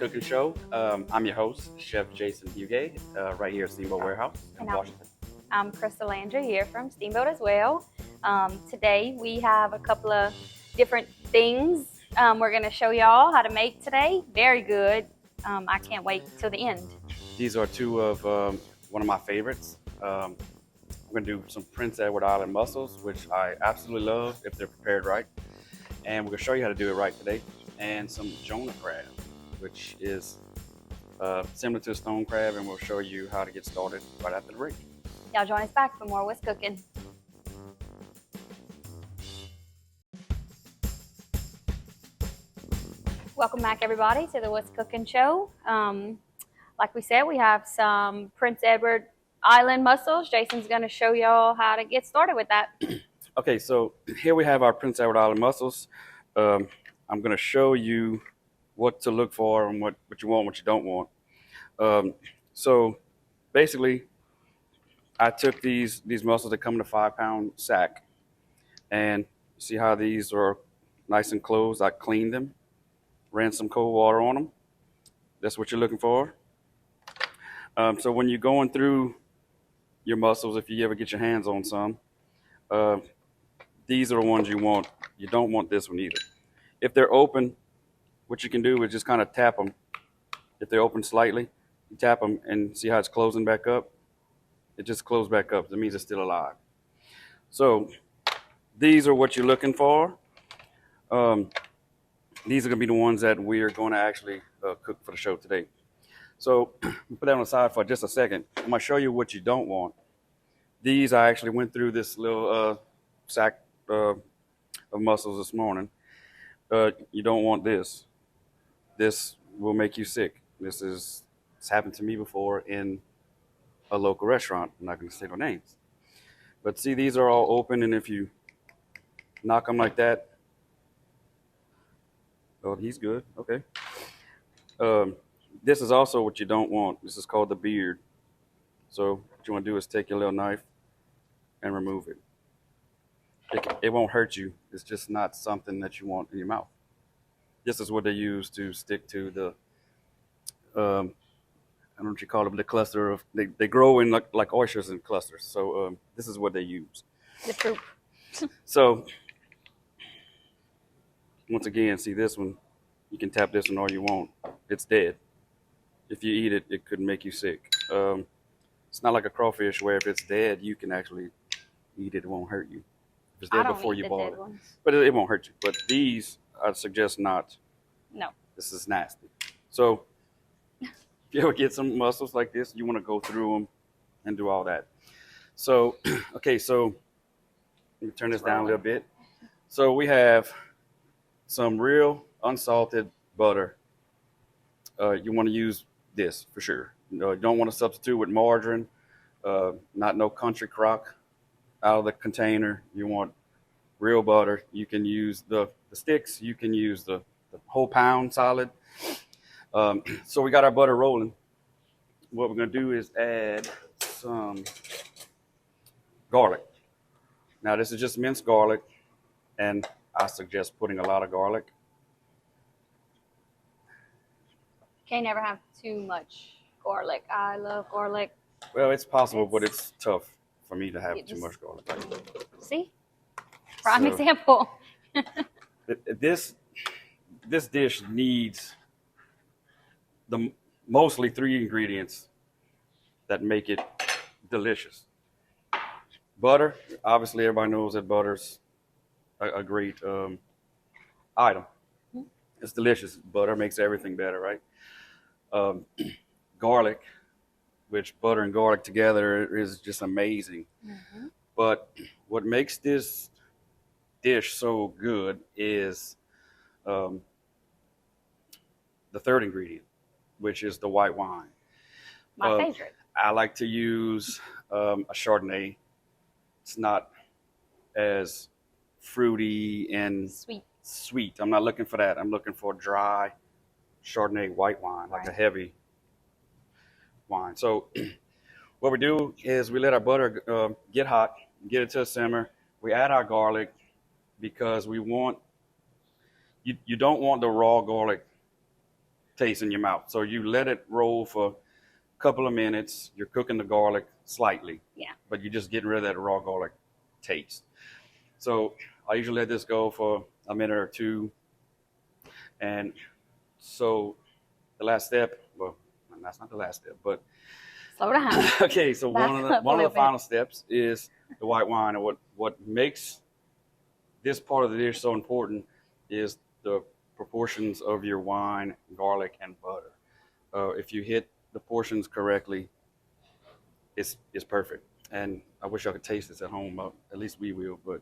Cookin Show. I'm your host, Chef Jason Hugay, right here at Steamboat Warehouse in And I'm, Washington. I'm Crystal Landry here from Steamboat as well. Today we have a couple of different things we're going to show y'all how to make today. Very good. I can't wait till the end. These are two of one of my favorites. We're going to do some Prince Edward Island mussels, which I absolutely love if they're prepared right. And we're going to show you how to do it right today. And some Jonah crab, which is similar to a stone crab, and we'll show you how to get started right after the break. Y'all join us back for more What's Cooking. Welcome back, everybody, to the What's Cooking show. Like we said, we have some Prince Edward Island mussels. Jason's going to show y'all how to get started with that. Okay, so here we have our Prince Edward Island mussels. I'm going to show you what to look for and what you want, what you don't want. So basically, I took these mussels that come in a 5-pound sack, and see how these are nice and closed. I cleaned them, ran some cold water on them. That's what you're looking for. So when you're going through your mussels, if you ever get your hands on some, these are the ones you want. You don't want this one either. If they're open, what you can do is just kind of tap them. If they're open slightly, you tap them and see how it's closing back up. It just closed back up. That means it's still alive. So these are what you're looking for. These are going to be the ones that we're going to actually cook for the show today. So put that on the side for just a second. I'm going to show you what you don't want. These, I actually went through this little sack of mussels this morning. You don't want this. This will make you sick. It's happened to me before in a local restaurant. I'm not going to say no names. But see, these are all open, and if you knock them like that, oh, he's good. Okay. This is also what you don't want. This is called the beard. So what you want to do is take your little knife and remove it. It won't hurt you. It's just not something that you want in your mouth. This is what they use to stick to the, I don't know what you call them, the cluster of, they grow in like oysters in clusters. So this is what they use. The troop. So once again, see this one, you can tap this one all you want. It's dead. If you eat it, it could make you sick. It's not like a crawfish where if it's dead, you can actually eat it. It won't hurt you. If it's dead before you boil it. But it won't hurt you. But these, I'd suggest not. No. This is nasty. So if you ever get some mussels like this, you want to go through them and do all that. So, okay, so let me turn this down a little bit. So we have some real unsalted butter. You want to use this for sure. You don't want to substitute with margarine, not no country crock out of the container. You want real butter. You can use the sticks. You can use the whole pound solid. So we got our butter rolling. What we're going to do is add some garlic. Now this is just minced garlic, and I suggest putting a lot of garlic. Can't never have too much garlic. I love garlic. Well, it's possible, but it's tough for me to have too much garlic. See? Prime example. This dish needs mostly 3 ingredients that make it delicious. Butter. Obviously, everybody knows that butter's a great item. It's delicious. Butter makes everything better, right? Garlic, which butter and garlic together is just amazing. Mm-hmm. But what makes this dish so good is the third ingredient, which is the white wine. My favorite. I like to use a Chardonnay. It's not as fruity and sweet. I'm not looking for that. I'm looking for dry Chardonnay white wine, like a heavy wine. So what we do is we let our butter get hot, get it to a simmer. We add our garlic because we want, you don't want the raw garlic taste in your mouth. So you let it roll for a couple of minutes. You're cooking the garlic slightly. Yeah. But you're just getting rid of that raw garlic taste. So I usually let this go for a minute or two. And so the last step, well, that's not the last step, but Slow down. okay, so Back one up a of little the bit. final steps is the white wine. And what makes this part of the dish so important is the proportions of your wine, garlic, and butter. If you hit the portions correctly, it's perfect. And I wish I could taste this at home. At least we will. But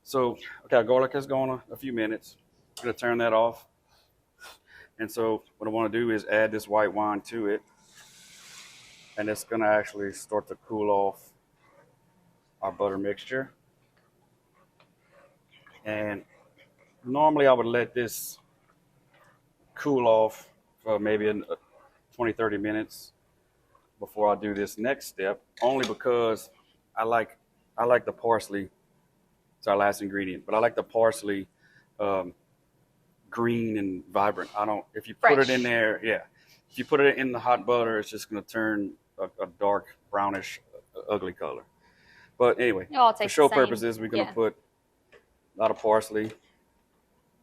so, okay, our garlic has gone a few minutes. I'm gonna turn that off. And so, what I want to do is add this white wine to it, and it's gonna actually start to cool off our butter mixture. And normally, I would let this cool off for maybe 20, 30 minutes before I do this next step, only because I like the parsley. It's our last ingredient, but I like the parsley green and vibrant. I don't. If you put Fresh. it in there, yeah. If you put it in the hot butter, it's just going to turn a dark brownish, ugly color. But anyway, It all for tastes show the same. purposes, we're going to Yeah. put a lot of parsley.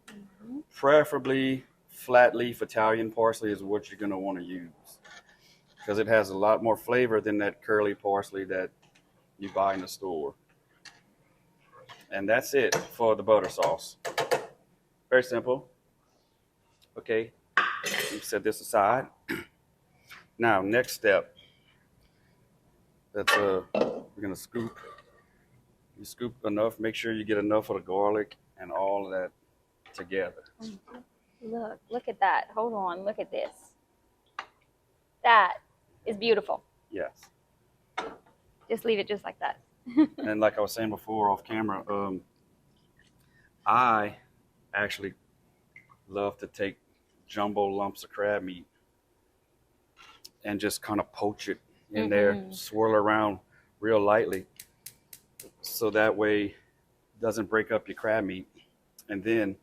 Mhm. Preferably flat leaf Italian parsley is what you're going to want to use, because it has a lot more flavor than that curly parsley that you buy in the store. And that's it for the butter sauce. Very simple. Okay, you set this aside. Now, next step. We're gonna scoop. You scoop enough. Make sure you get enough of the garlic and all of that together. Look at that. Hold on, look at this. That is beautiful. Yes. Just leave it just like that. And like I was saying before off camera, I actually love to take jumbo lumps of crab meat and just kind of poach it in there, swirl around real lightly, so that way it doesn't break up your crab meat. And then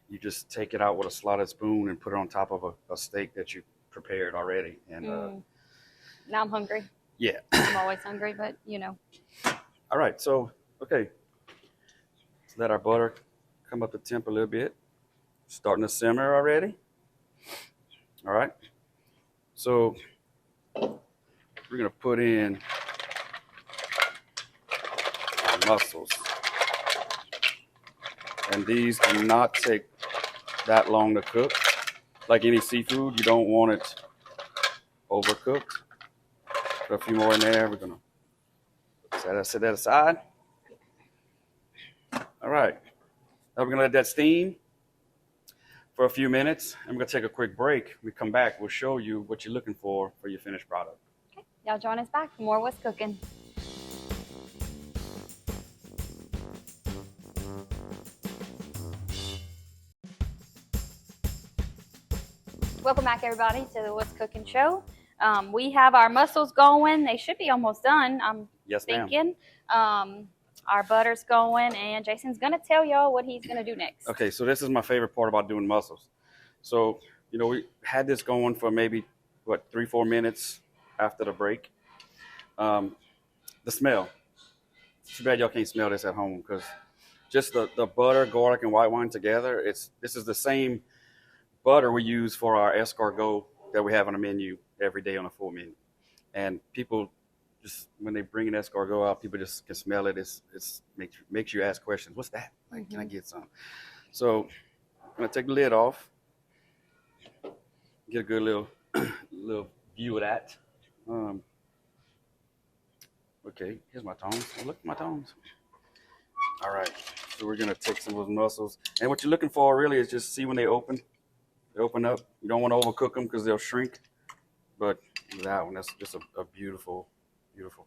you just take it out with a slotted spoon and put it on top of a steak that you prepared already. And Now I'm hungry. yeah. I'm always hungry, but you know. All right, so okay, let's let our butter come up to temp a little bit. Starting to simmer already. All right, so we're gonna put in our mussels, and these do not take that long to cook. Like any seafood, you don't want it overcooked. Put a few more in there. We're gonna set that aside. All right, now we're gonna let that steam for a few minutes. I'm gonna take a quick break. When we come back, we'll show you what you're looking for your finished product. Okay, y'all join us back for more What's Cooking. Welcome back, everybody, to the What's Cooking show. We have our mussels going. They should be almost done, I'm Yes, ma'am. thinking. Our butter's going, and Jason's going to tell y'all what he's going to do next. Okay, so this is my favorite part about doing mussels. So, you know, we had this going for maybe, 3-4 minutes after the break. The smell. It's too bad y'all can't smell this at home, because just the butter, garlic, and white wine together, this is the same butter we use for our escargot that we have on the menu every day on a full menu. And people just, when they bring an escargot out, people just can smell it. It's makes you ask questions. What's that? Like, can I get some? So I'm gonna take the lid off, get a good little view of that. Okay, here's my tongs. Oh, look at my tongs. All right, so we're gonna take some of those mussels, and what you're looking for really is just see when they open. They open up. You don't want to overcook them because they'll shrink. But that one, that's just a beautiful, beautiful,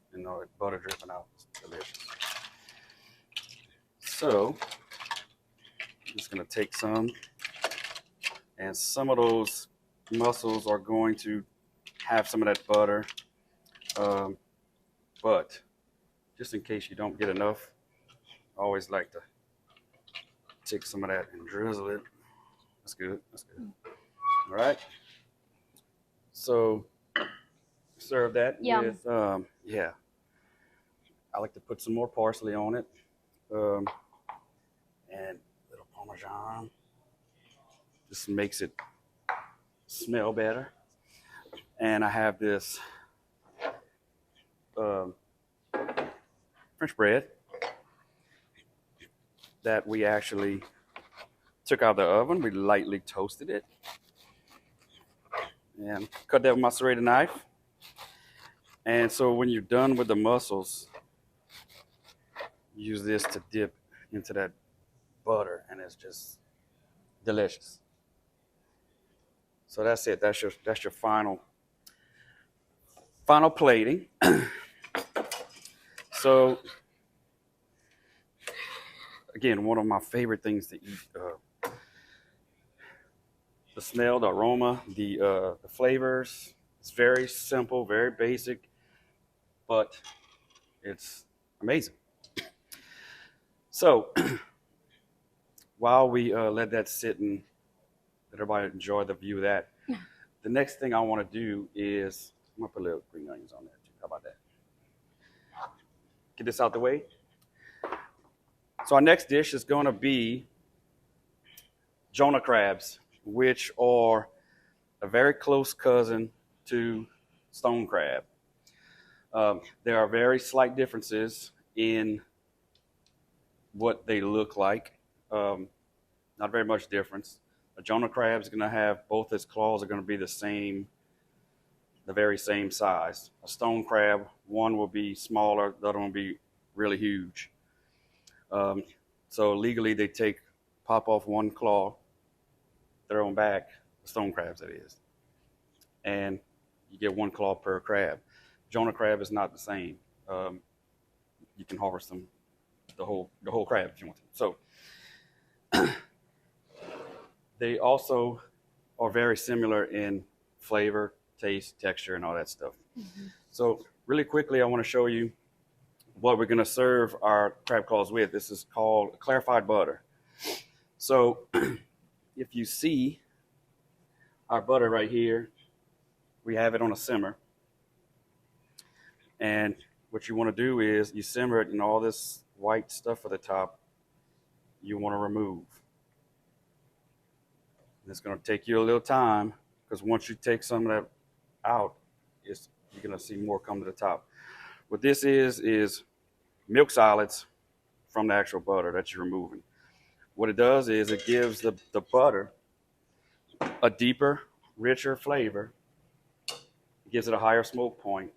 butter dripping out. It's delicious. So I'm just gonna take some, and some of those mussels are going to have some of that butter. But just in case you don't get enough, I always like to take some of that and drizzle it. That's good. That's good. All right. So serve that Yum. with, yeah, I like to put some more parsley on it, and a little Parmesan. Just makes it smell better. And I have this um, French bread that we actually took out of the oven. We lightly toasted it and cut that with my serrated knife. And so when you're done with the mussels, use this to dip into that butter, and it's just delicious. So that's it. That's your final plating. So again, one of my favorite things to eat. The smell, the aroma, the flavors. It's very simple, very basic, but it's amazing. So while we let that sit and let everybody enjoy the view of that, the next thing I want to do is I'm gonna put a little green onions on there too. How about that? Get this out the way. So our next dish is going to be Jonah crabs, which are a very close cousin to stone crab. There are very slight differences in what they look like. Not very much difference. A Jonah crab is going to have both its claws are going to be the very same size. A stone crab, one will be smaller, the other one will be really huge. So legally, they pop off one claw, throw them back, stone crabs that is, and you get one claw per crab. Jonah crab is not the same. You can harvest them, the whole crab if you want to. So they also are very similar in flavor, taste, texture, and all that stuff. Mm-hmm. So really quickly, I want to show you what we're going to serve our crab claws with. This is called clarified butter. So if you see our butter right here, we have it on a simmer. And what you want to do is you simmer it, and all this white stuff at the top, you want to remove. And it's going to take you a little time, because once you take some of that out, you're going to see more come to the top. What this is milk solids from the actual butter that you're removing. What it does is it gives the butter a deeper, richer flavor. It gives it a higher smoke point,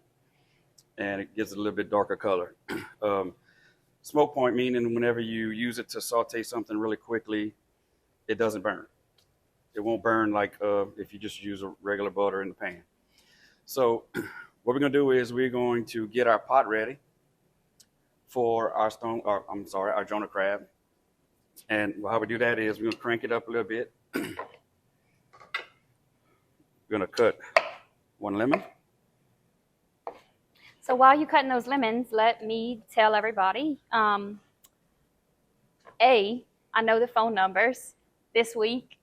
and it gives it a little bit darker color. Smoke point meaning whenever you use it to saute something really quickly, it doesn't burn. It won't burn like if you just use a regular butter in the pan. So what we're going to do is we're going to get our pot ready for our Jonah crab. And how we do that is we're going to crank it up a little bit. We're going to cut one lemon. So while you're cutting those lemons, let me tell everybody, I know the phone numbers this week.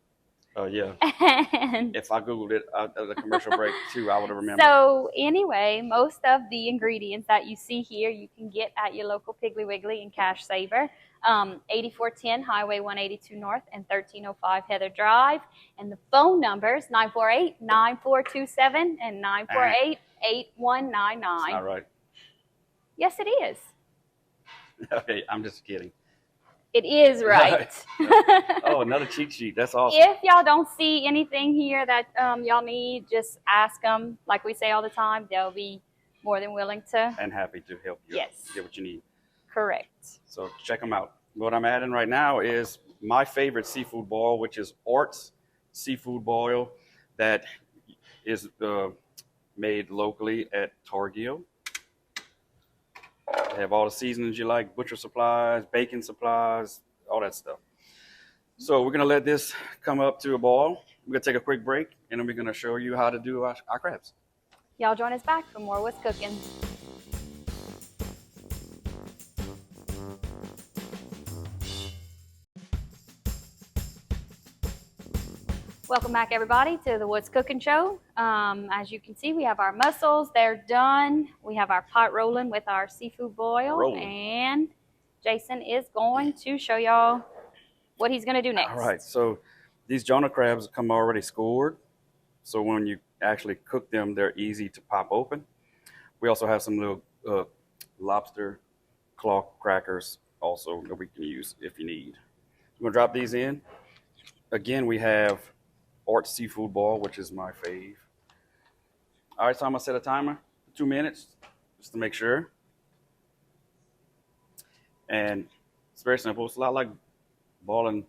Oh, yeah. And if I Googled it at the commercial break, too, I would have remembered. So anyway, most of the ingredients that you see here, you can get at your local Piggly Wiggly and Cash Saver. 8410 Highway 182 North and 1305 Heather Drive. And the phone numbers, 948-9427 and 948-8199. All right. Yes, it is. Okay, I'm just kidding. It is right. Oh, another cheat sheet. That's awesome. If y'all don't see anything here that y'all need, just ask them. Like we say all the time, they'll be more than willing to. And happy to help you get what you need. Correct. So check them out. What I'm adding right now is my favorite seafood boil, which is Ort's seafood boil that is made locally at Targio. They have all the seasonings you like, butcher supplies, bacon supplies, all that stuff. So we're going to let this come up to a boil. We're going to take a quick break, and then we're going to show you how to do our crabs. Y'all join us back for more What's Cooking. Welcome back, everybody, to the What's Cooking Show. As you can see, we have our mussels. They're done. We have our pot rolling with our seafood boil. And Jason is going to show y'all what he's going to do next. All right. So these Jonah crabs come already scored. So when you actually cook them, they're easy to pop open. We also have some little lobster claw crackers also that we can use if you need. We're going to drop these in. Again, we have Art Seafood Ball, which is my fave. All right, so I'm going to set a timer, 2 minutes, just to make sure. And it's very simple. It's a lot like boiling,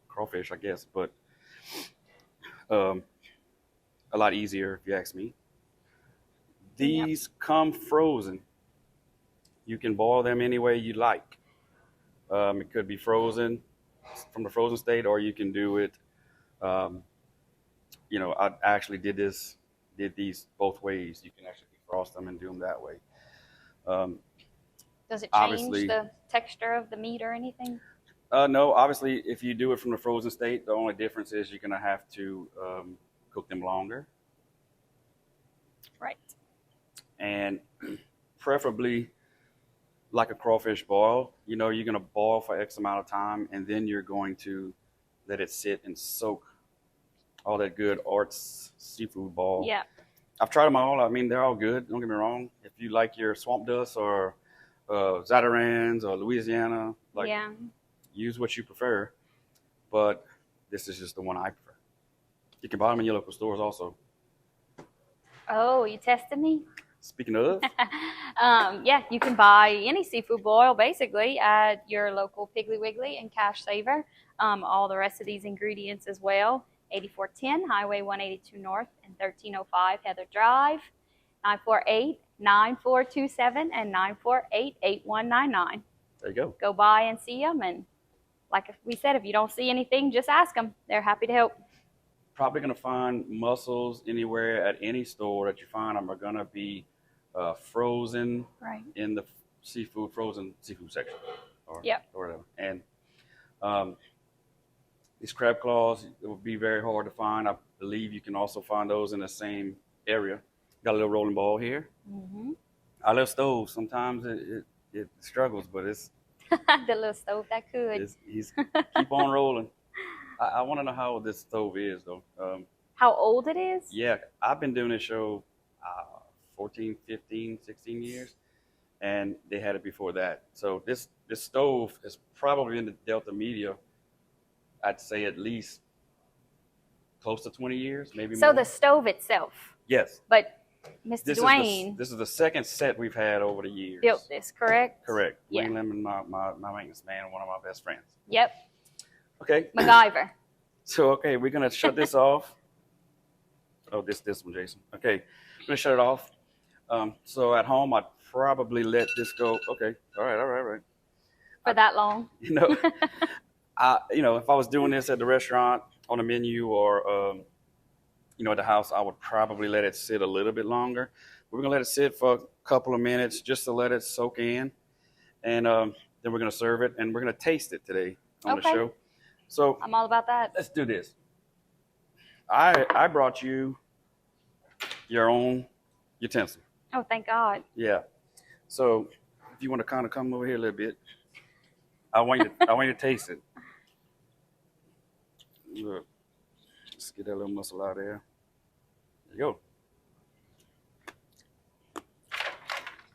crawfish, I guess, but a lot easier if you ask me. These come frozen. You can boil them any way you like. It could be frozen from the frozen state, or you can do it. I actually did these both ways. You can actually defrost them and do them that way. Does it change the texture of the meat or anything? No, obviously, if you do it from the frozen state, the only difference is you're going to have to cook them longer. Right. And preferably like a crawfish boil, you're going to boil for X amount of time, and then you're going to let it sit and soak all that good Art's seafood ball. Yeah. I've tried them all. I mean, they're all good. Don't get me wrong. If you like your swamp dust or Zatarans or Louisiana, use what you prefer. But this is just the one I prefer. You can buy them in your local stores also. Oh, you tested me? Speaking of. Yeah, you can buy any seafood boil basically at your local Piggly Wiggly and Cash Saver. All the rest of these ingredients as well. 8410 Highway 182 North and 1305 Heather Drive. 948-9427 and 948-8199. There you go. Go by and see them. And like we said, if you don't see anything, just ask them. They're happy to help. Probably going to find mussels anywhere at any store that you find them are going to be frozen in the frozen seafood section or whatever. And these crab claws, it would be very hard to find. I believe you can also find those in the same area. Got a little rolling ball here. Mm-hmm. Our little stove, sometimes it struggles, but it's the little stove that could. He's keep on rolling. I want to know how old this stove is, though. How old it is? Yeah, I've been doing this show 14, 15, 16 years, and they had it before that. So this stove is probably in the Delta media, I'd say at least close to 20 years, maybe more. So the stove itself? Yes. But Mr. Dwayne. This is the second set we've had over the years. Built this, correct? Correct. Yeah. Wayne Lemon, my maintenance man, one of my best friends. Yep. Okay. MacGyver. So, okay, we're going to shut this off. Oh, this one, Jason. Okay, I'm going to shut it off. So at home, I'd probably let this go. Okay, all right. For that long? If I was doing this at the restaurant on a menu or, at the house, I would probably let it sit a little bit longer. We're going to let it sit for a couple of minutes just to let it soak in. And then we're going to serve it, and we're going to taste it today on the show. So I'm all about that. Let's do this. I brought you your own utensil. Oh, thank God. Yeah. So if you want to kind of come over here a little bit, I want you to taste it. Look, let's get that little mussel out of there. There you go.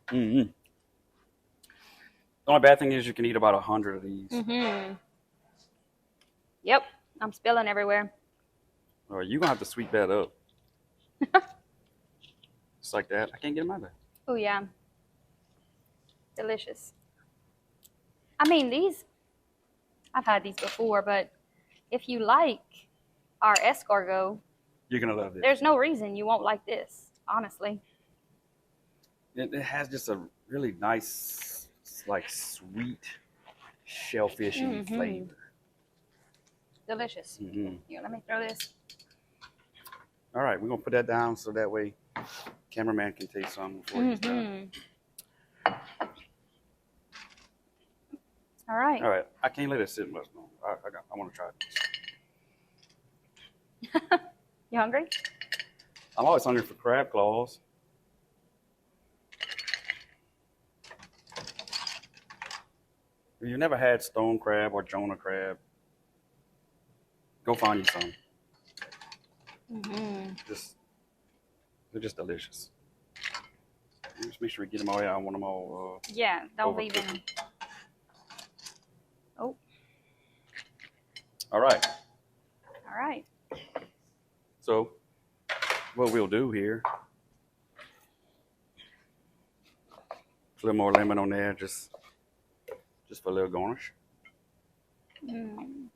Mm-hmm. The only bad thing is you can eat about 100 of these. Mm-hmm. Yep, I'm spilling everywhere. All right, you're going to have to sweep that up. Just like that. I can't get them out of there. Oh, yeah. Delicious. I mean, I've had these before, but if you like our escargot, you're going to love this. There's no reason you won't like this, honestly. It has just a really nice, like, sweet, shellfishy flavor. Delicious. Mm-hmm. Here, let me throw this. All right, we're going to put that down so that way cameraman can taste some before he's done. All right. All right, I can't let it sit much longer. I want to try this. You hungry? I'm always hungry for crab claws. If you've never had stone crab or Jonah crab, go find you some. They're just delicious. Just make sure we get them all out. I want them all. Yeah, don't leave overcooked. any. Oh, All right. all right. So, what we'll do here, a little more lemon on there, just for a little garnish. And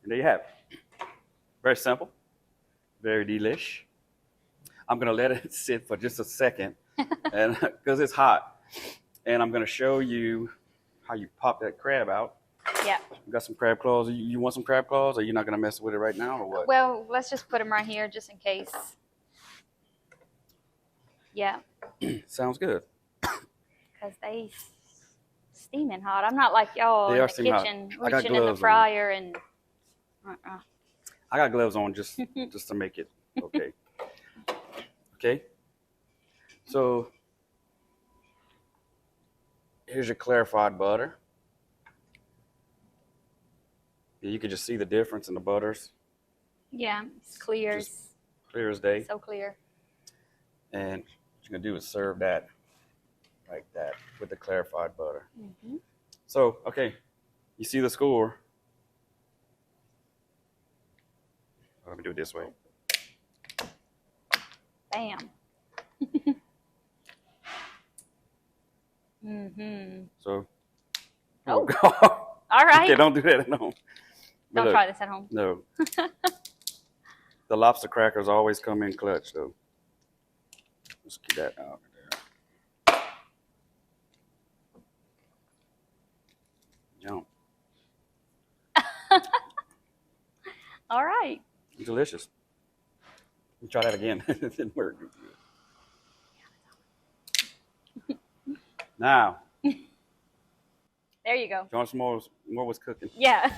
there you have it. Very simple, very delish. I'm gonna let it sit for just a second, and because it's hot, and I'm gonna show you how you pop that crab out. Yeah. You got some crab claws. You want some crab claws, or you're not gonna mess with it right now, or what? Well, let's just put them right here just in case. Yeah. Sounds good. Because they steaming hot. I'm not like y'all They in are the steaming hot. kitchen I got reaching in the gloves on. fryer and. I got gloves on just to make it okay. Okay. So here's your clarified butter. You can just see the difference in the butters. Yeah, it's clear. Just clear as day. So clear. And what you're gonna do is serve that like that with the clarified butter. So, okay, you see the score. Let me do it this way. Bam. So, Oh. God. All right. Okay, don't do that at home. But Don't look, try this at home. No. The lobster crackers always come in clutch, though. Let's get that out there. Yum. All right. Delicious. Let me try that again. It didn't work. Now, There you go. you want some more? More was cooking. Yeah.